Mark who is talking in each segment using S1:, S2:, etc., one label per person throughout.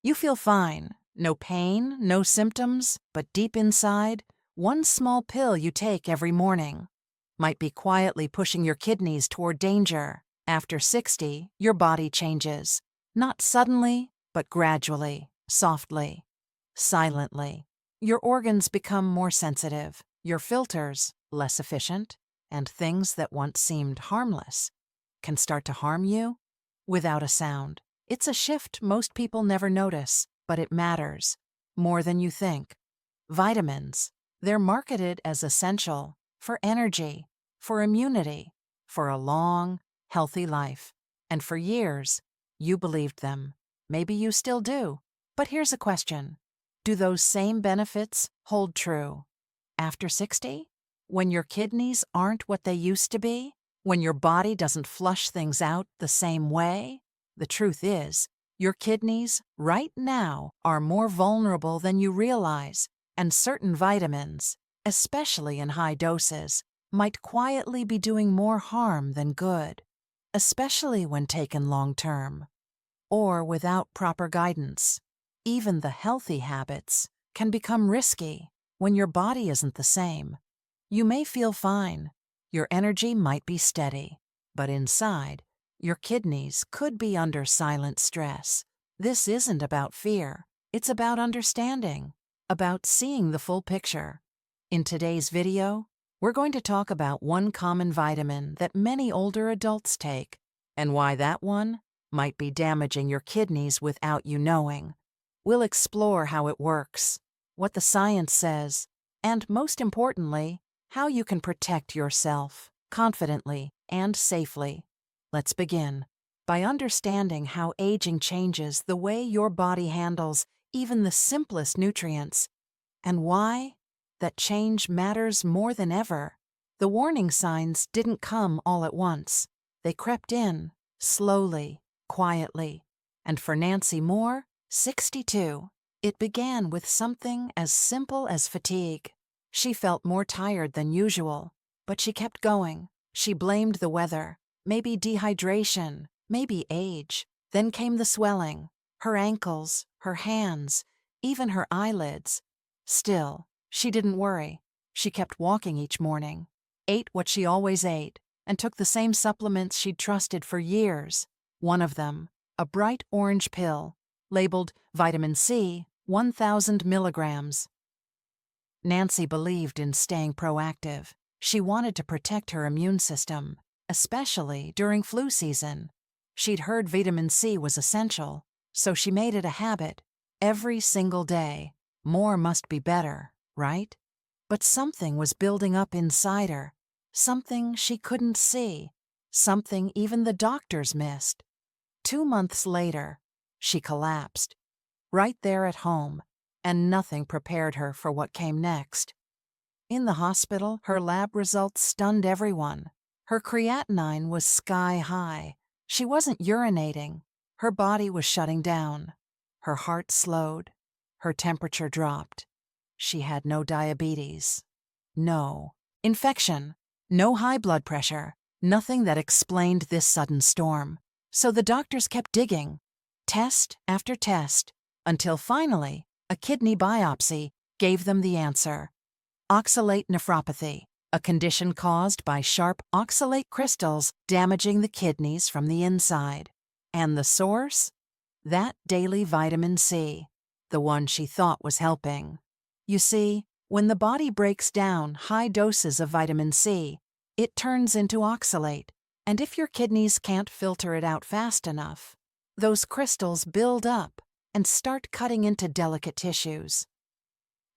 S1: You feel fine. No pain, no symptoms, but deep inside, one small pill you take every morning might be quietly pushing your kidneys toward danger. After 60, your body changes. Not suddenly, but gradually, softly, silently. Your organs become more sensitive, your filters less efficient, and things that once seemed harmless can start to harm you without a sound. It's a shift most people never notice, but it matters more than you think. Vitamins. They're marketed as essential for energy, for immunity, for a long, healthy life. And for years, you believed them. Maybe you still do. But here's a question. Do those same benefits hold true after 60? When your kidneys aren't what they used to be? When your body doesn't flush things out the same way? The truth is, your kidneys right now are more vulnerable than you realize, and certain vitamins, especially in high doses, might quietly be doing more harm than good, especially when taken long-term or without proper guidance. Even the healthy habits can become risky when your body isn't the same. You may feel fine, your energy might be steady, but inside, your kidneys could be under silent stress. This isn't about fear, it's about understanding, about seeing the full picture. In today's video, we're going to talk about one common vitamin that many older adults take, and why that one might be damaging your kidneys without you knowing. We'll explore how it works, what the science says, and most importantly, how you can protect yourself confidently and safely. Let's begin by understanding how aging changes the way your body handles even the simplest nutrients, and why that change matters more than ever. The warning signs didn't come all at once. They crept in, slowly, quietly. And for Nancy Moore, 62, it began with something as simple as fatigue. She felt more tired than usual, but she kept going. She blamed the weather, maybe dehydration, maybe age. Then came the swelling, her ankles, her hands, even her eyelids. Still, she didn't worry. She kept walking each morning, ate what she always ate, and took the same supplements she'd trusted for years. One of them, a bright orange pill, labeled vitamin C, 1,000 milligrams. Nancy believed in staying proactive. She wanted to protect her immune system, especially during flu season. She'd heard vitamin C was essential, so she made it a habit. Every single day, more must be better, right? But something was building up inside her, something she couldn't see, something even the doctors missed. 2 months later, she collapsed, right there at home, and nothing prepared her for what came next. In the hospital, her lab results stunned everyone. Her creatinine was sky high. She wasn't urinating. Her body was shutting down. Her heart slowed. Her temperature dropped. She had no diabetes. No infection. No high blood pressure. Nothing that explained this sudden storm. So the doctors kept digging, test after test, until finally, a kidney biopsy gave them the answer. Oxalate nephropathy, a condition caused by sharp oxalate crystals damaging the kidneys from the inside. And the source? That daily vitamin C, the one she thought was helping. You see, when the body breaks down high doses of vitamin C, it turns into oxalate, and if your kidneys can't filter it out fast enough, those crystals build up and start cutting into delicate tissues.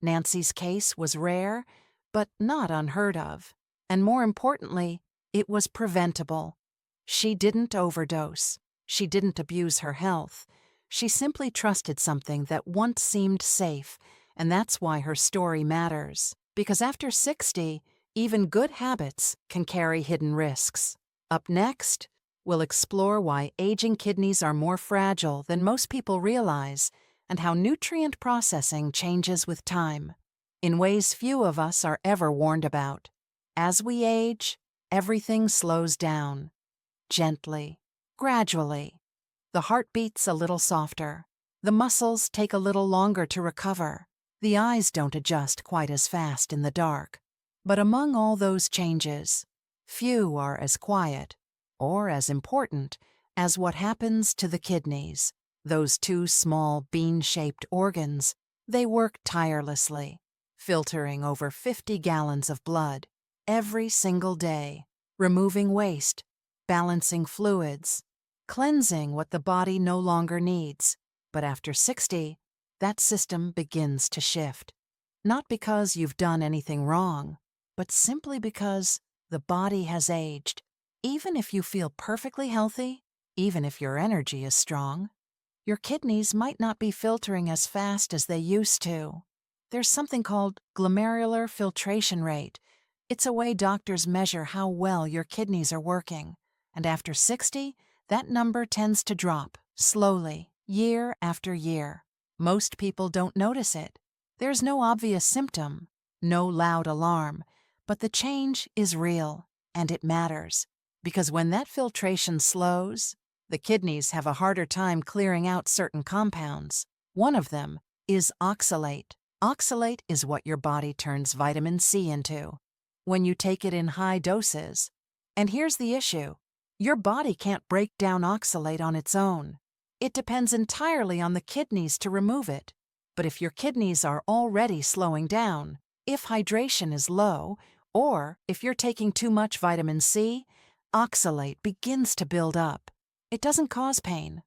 S1: Nancy's case was rare, but not unheard of. And more importantly, it was preventable. She didn't overdose. She didn't abuse her health. She simply trusted something that once seemed safe, and that's why her story matters. Because after 60, even good habits can carry hidden risks. Up next, we'll explore why aging kidneys are more fragile than most people realize, and how nutrient processing changes with time, in ways few of us are ever warned about. As we age, everything slows down. Gently, gradually. The heart beats a little softer. The muscles take a little longer to recover. The eyes don't adjust quite as fast in the dark. But among all those changes, few are as quiet or as important as what happens to the kidneys. Those two small bean-shaped organs, they work tirelessly, filtering over 50 gallons of blood every single day, removing waste, balancing fluids, cleansing what the body no longer needs. But after 60, that system begins to shift. Not because you've done anything wrong, but simply because the body has aged. Even if you feel perfectly healthy, even if your energy is strong, your kidneys might not be filtering as fast as they used to. There's something called glomerular filtration rate. It's a way doctors measure how well your kidneys are working. And after 60, that number tends to drop, slowly, year after year. Most people don't notice it. There's no obvious symptom, no loud alarm, but the change is real, and it matters. Because when that filtration slows, the kidneys have a harder time clearing out certain compounds. One of them is oxalate. Oxalate is what your body turns vitamin C into when you take it in high doses. And here's the issue. Your body can't break down oxalate on its own. It depends entirely on the kidneys to remove it. But if your kidneys are already slowing down, if hydration is low, or if you're taking too much vitamin C, oxalate begins to build up. It doesn't cause pain.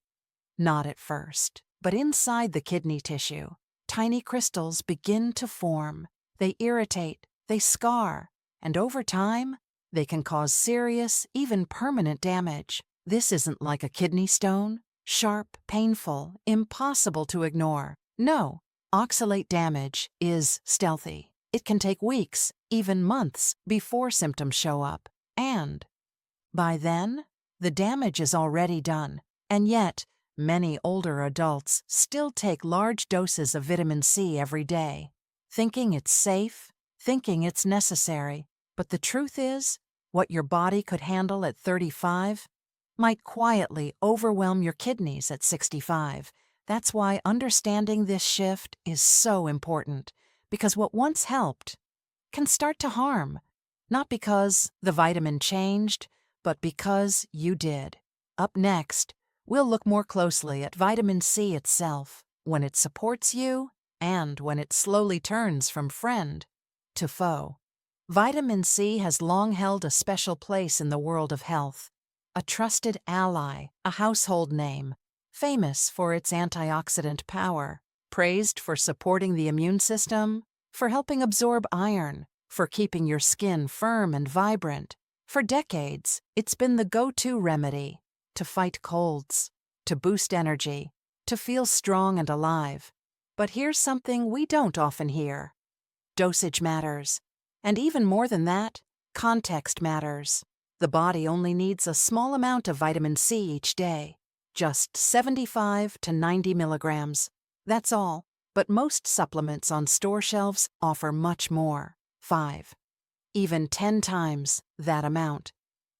S1: Not at first. But inside the kidney tissue, tiny crystals begin to form. They irritate, they scar, and over time, they can cause serious, even permanent damage. This isn't like a kidney stone, sharp, painful, impossible to ignore. No, oxalate damage is stealthy. It can take weeks, even months, before symptoms show up. And by then, the damage is already done. And yet, many older adults still take large doses of vitamin C every day, thinking it's safe, thinking it's necessary. But the truth is, what your body could handle at 35 might quietly overwhelm your kidneys at 65. That's why understanding this shift is so important, because what once helped can start to harm, not because the vitamin changed, but because you did. Up next, we'll look more closely at vitamin C itself, when it supports you and when it slowly turns from friend to foe. Vitamin C has long held a special place in the world of health, a trusted ally, a household name, famous for its antioxidant power, praised for supporting the immune system, for helping absorb iron, for keeping your skin firm and vibrant. For decades, it's been the go-to remedy to fight colds, to boost energy, to feel strong and alive. But here's something we don't often hear. Dosage matters. And even more than that, context matters. The body only needs a small amount of vitamin C each day, just 75 to 90 milligrams. That's all. But most supplements on store shelves offer much more, 5, even 10 times that amount.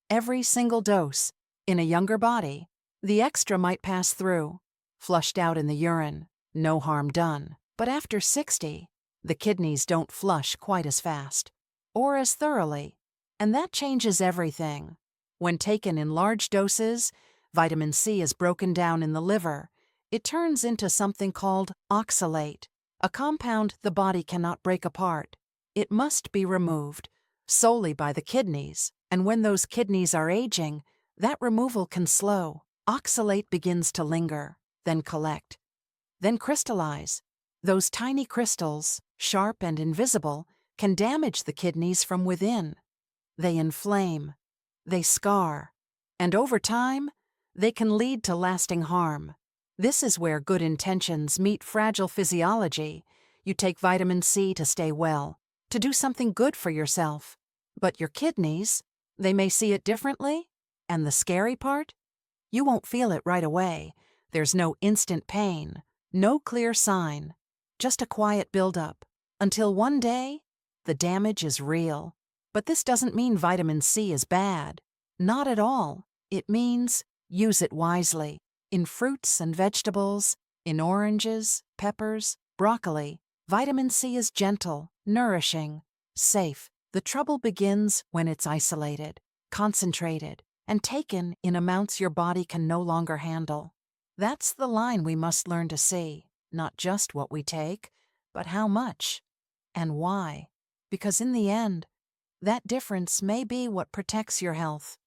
S1: Every single dose. In a younger body, the extra might pass through, flushed out in the urine, no harm done. But after 60, the kidneys don't flush quite as fast, or as thoroughly, and that changes everything. When taken in large doses, vitamin C is broken down in the liver. It turns into something called oxalate, a compound the body cannot break apart. It must be removed, solely by the kidneys, and when those kidneys are aging, that removal can slow. Oxalate begins to linger, then collect, then crystallize. Those tiny crystals, sharp and invisible, can damage the kidneys from within. They inflame, they scar, and over time, they can lead to lasting harm. This is where good intentions meet fragile physiology. You take vitamin C to stay well, to do something good for yourself. But your kidneys, they may see it differently. And the scary part? You won't feel it right away. There's no instant pain, no clear sign, just a quiet buildup, until one day, the damage is real. But this doesn't mean vitamin C is bad. Not at all. It means use it wisely. In fruits and vegetables, In oranges, peppers, broccoli, vitamin C is gentle, nourishing, safe. The trouble begins when it's isolated, concentrated, and taken in amounts your body can no longer handle. That's the line we must learn to see, not just what we take, but how much and why. Because in the end, that difference may be what protects your health,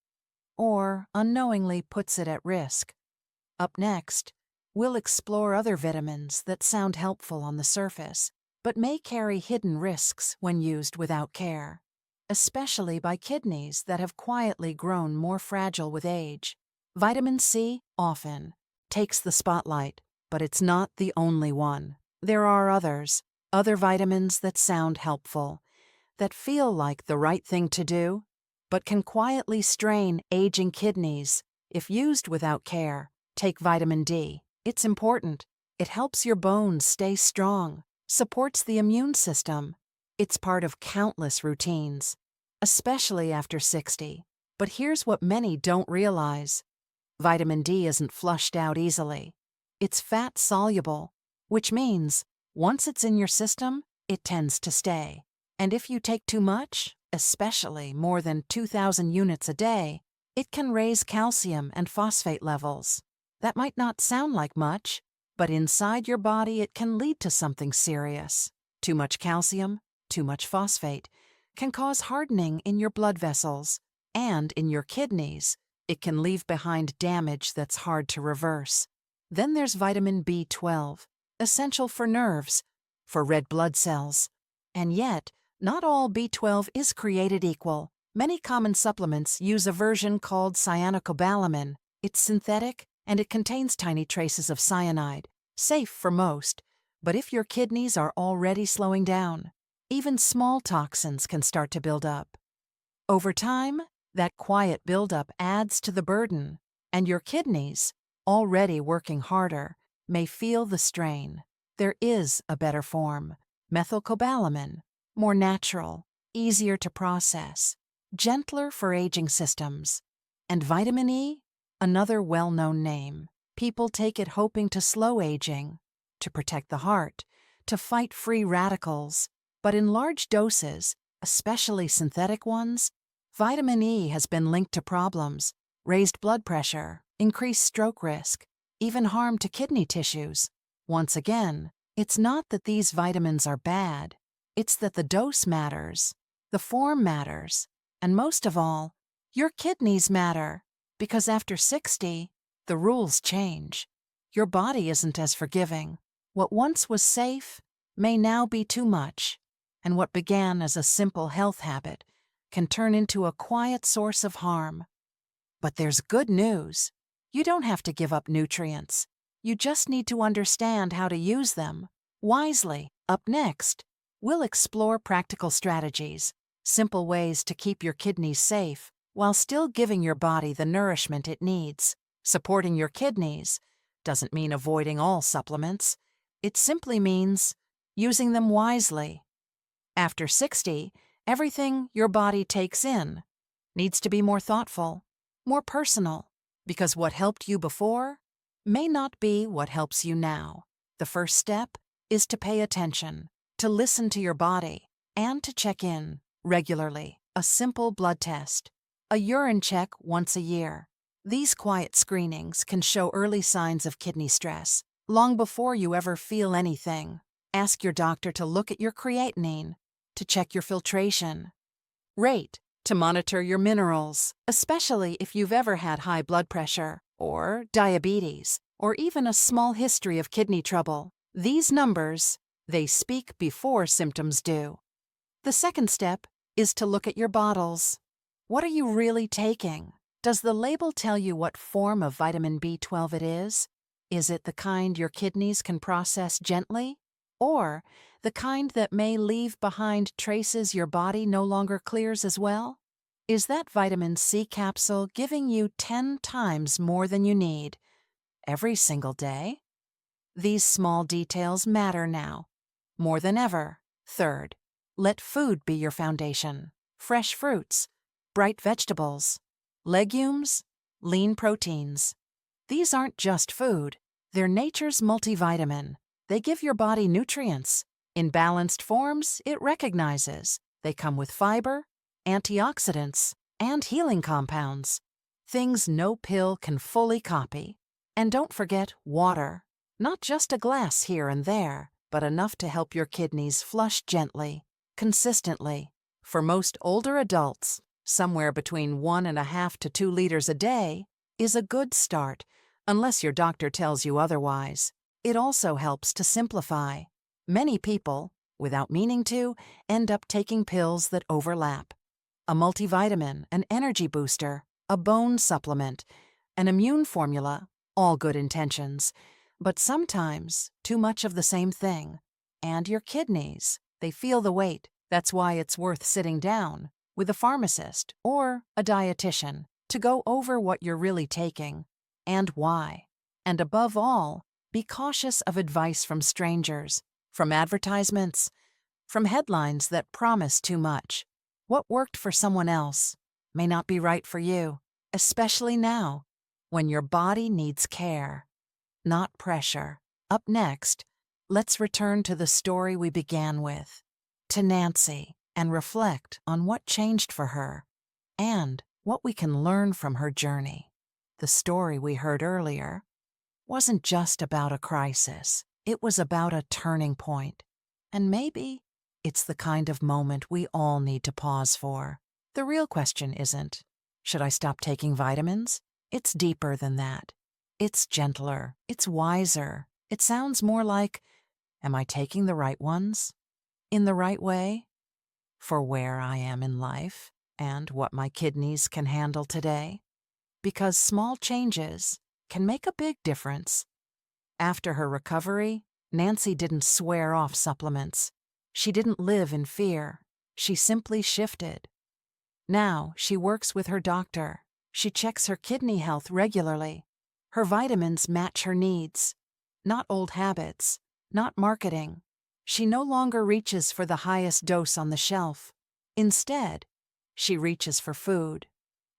S1: or unknowingly puts it at risk. Up next, we'll explore other vitamins that sound helpful on the surface, but may carry hidden risks when used without care, especially by kidneys that have quietly grown more fragile with age. Vitamin C often takes the spotlight, but it's not the only one. There are other vitamins that sound helpful, that feel like the right thing to do, but can quietly strain aging kidneys if used without care. Take vitamin D. It's important. It helps your bones stay strong, supports the immune system. It's part of countless routines, especially after 60. But here's what many don't realize. Vitamin D isn't flushed out easily. It's fat-soluble, which means once it's in your system, it tends to stay. And if you take too much, especially more than 2,000 units a day, it can raise calcium and phosphate levels. That might not sound like much, but inside your body it can lead to something serious. Too much calcium, too much phosphate, can cause hardening in your blood vessels, and in your kidneys, it can leave behind damage that's hard to reverse. Then there's vitamin B12, essential for nerves, for red blood cells. And yet, not all B12 is created equal. Many common supplements use a version called cyanocobalamin. It's synthetic, and it contains tiny traces of cyanide, safe for most. But if your kidneys are already slowing down, even small toxins can start to build up. Over time, that quiet buildup adds to the burden, and your kidneys, already working harder, may feel the strain. There is a better form, methylcobalamin, more natural, easier to process, gentler for aging systems. And vitamin E, another well-known name. People take it hoping to slow aging, to protect the heart, to fight free radicals. But in large doses, especially synthetic ones, vitamin E has been linked to problems, raised blood pressure, increased stroke risk, even harm to kidney tissues. Once again, it's not that these vitamins are bad, it's that the dose matters, the form matters, and most of all, your kidneys matter. Because after 60, the rules change. Your body isn't as forgiving. What once was safe may now be too much, and what began as a simple health habit can turn into a quiet source of harm. But there's good news. You don't have to give up nutrients. You just need to understand how to use them wisely. Up next, we'll explore practical strategies, simple ways to keep your kidneys safe while still giving your body the nourishment it needs. Supporting your kidneys doesn't mean avoiding all supplements. It simply means using them wisely. After 60, everything your body takes in needs to be more thoughtful, more personal, because what helped you before may not be what helps you now. The first step is to pay attention, to listen to your body, and to check in regularly. A simple blood test, a urine check once a year. These quiet screenings can show early signs of kidney stress, long before you ever feel anything. Ask your doctor to look at your creatinine, to check your filtration. Rate, to monitor your minerals, especially if you've ever had high blood pressure, or diabetes, or even a small history of kidney trouble. These numbers, they speak before symptoms do. The second step is to look at your bottles. What are you really taking? Does the label tell you what form of vitamin B12 it is? Is it the kind your kidneys can process gently? Or the kind that may leave behind traces your body no longer clears as well? Is that vitamin C capsule giving you 10 times more than you need every single day? These small details matter now, more than ever. Third, let food be your foundation. Fresh fruits, bright vegetables, legumes, lean proteins. These aren't just food, They're nature's multivitamin. They give your body nutrients. In balanced forms, it recognizes. They come with fiber, antioxidants, and healing compounds. Things no pill can fully copy. And don't forget water. Not just a glass here and there, but enough to help your kidneys flush gently, consistently. For most older adults, somewhere between 1.5 to 2 liters a day is a good start, unless your doctor tells you otherwise. It also helps to simplify. Many people, without meaning to, end up taking pills that overlap. A multivitamin, an energy booster, a bone supplement, an immune formula, all good intentions. But sometimes, too much of the same thing. And your kidneys, they feel the weight. That's why it's worth sitting down with a pharmacist or a dietitian to go over what you're really taking and why. And above all, be cautious of advice from strangers, from advertisements, from headlines that promise too much. What worked for someone else may not be right for you, especially now, when your body needs care, not pressure. Up next, let's return to the story we began with, to Nancy, and reflect on what changed for her and what we can learn from her journey. The story we heard earlier wasn't just about a crisis. It was about a turning point. And maybe it's the kind of moment we all need to pause for. The real question isn't, should I stop taking vitamins? It's deeper than that. It's gentler. It's wiser. It sounds more like, am I taking the right ones? In the right way? For where I am in life and what my kidneys can handle today? Because small changes can make a big difference. After her recovery, Nancy didn't swear off supplements. She didn't live in fear. She simply shifted. Now she works with her doctor. She checks her kidney health regularly. Her vitamins match her needs. Not old habits, not marketing. She no longer reaches for the highest dose on the shelf. Instead, she reaches for food.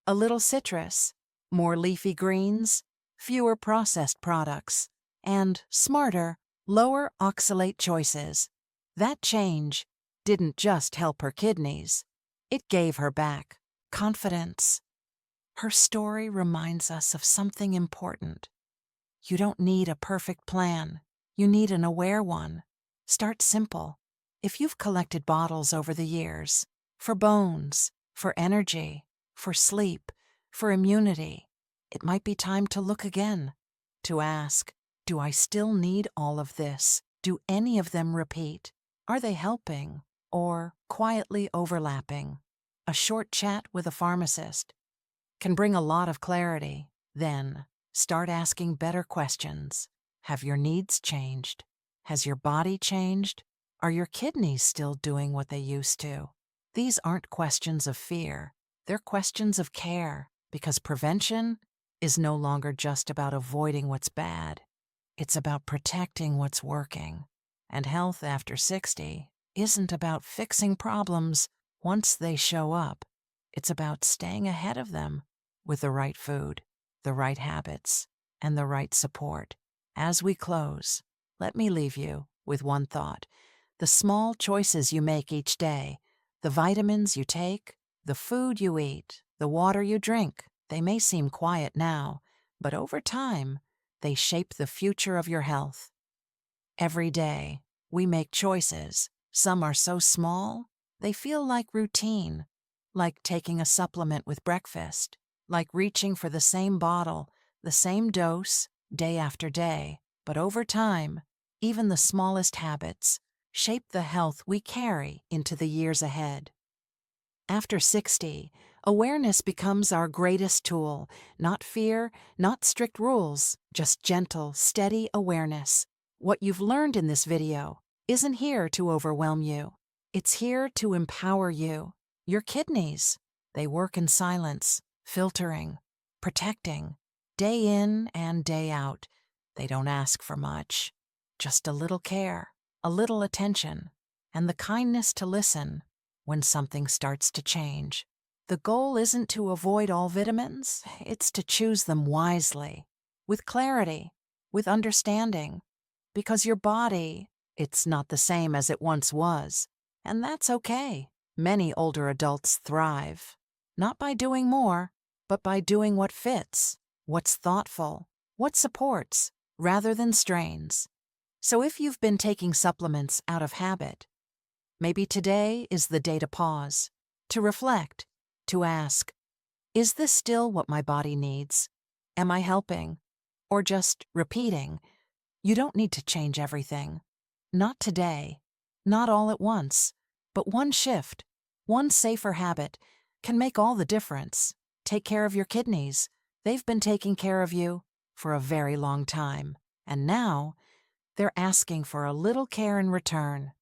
S1: A little citrus, more leafy greens, fewer processed products, and smarter, lower oxalate choices. That change didn't just help her kidneys. It gave her back confidence. Her story reminds us of something important. You don't need a perfect plan. You need an aware one. Start simple. If you've collected bottles over the years, for bones, for energy, for sleep, for immunity, it might be time to look again, to ask, do I still need all of this? Do any of them repeat? Are they helping or quietly overlapping? A short chat with a pharmacist can bring a lot of clarity. Then, start asking better questions. Have your needs changed? Has your body changed? Are your kidneys still doing what they used to? These aren't questions of fear. They're questions of care, because prevention is no longer just about avoiding what's bad. It's about protecting what's working. And health after 60 isn't about fixing problems once they show up. It's about staying ahead of them with the right food, the right habits, and the right support. As we close, let me leave you with one thought. The small choices you make each day, the vitamins you take, the food you eat, the water you drink, they may seem quiet now, but over time, they shape the future of your health. Every day, we make choices. Some are so small, they feel like routine, like taking a supplement with breakfast, like reaching for the same bottle, the same dose, day after day. But over time, even the smallest habits shape the health we carry into the years ahead. After 60, awareness becomes our greatest tool. Not fear, not strict rules, just gentle, steady awareness. What you've learned in this video isn't here to overwhelm you. It's here to empower you. Your kidneys, they work in silence, filtering, protecting, day in and day out. They don't ask for much, just a little care, a little attention, and the kindness to listen when something starts to change. The goal isn't to avoid all vitamins, it's to choose them wisely, with clarity, with understanding. Because your body, it's not the same as it once was. And that's okay. Many older adults thrive. Not by doing more, but by doing what fits, what's thoughtful, what supports, rather than strains. So if you've been taking supplements out of habit, maybe today is the day to pause, to reflect, to ask, is this still what my body needs? Am I helping? Or just repeating? You don't need to change everything. Not today, not all at once, but one shift, one safer habit can make all the difference. Take care of your kidneys. They've been taking care of you for a very long time. And now, they're asking for a little care in return.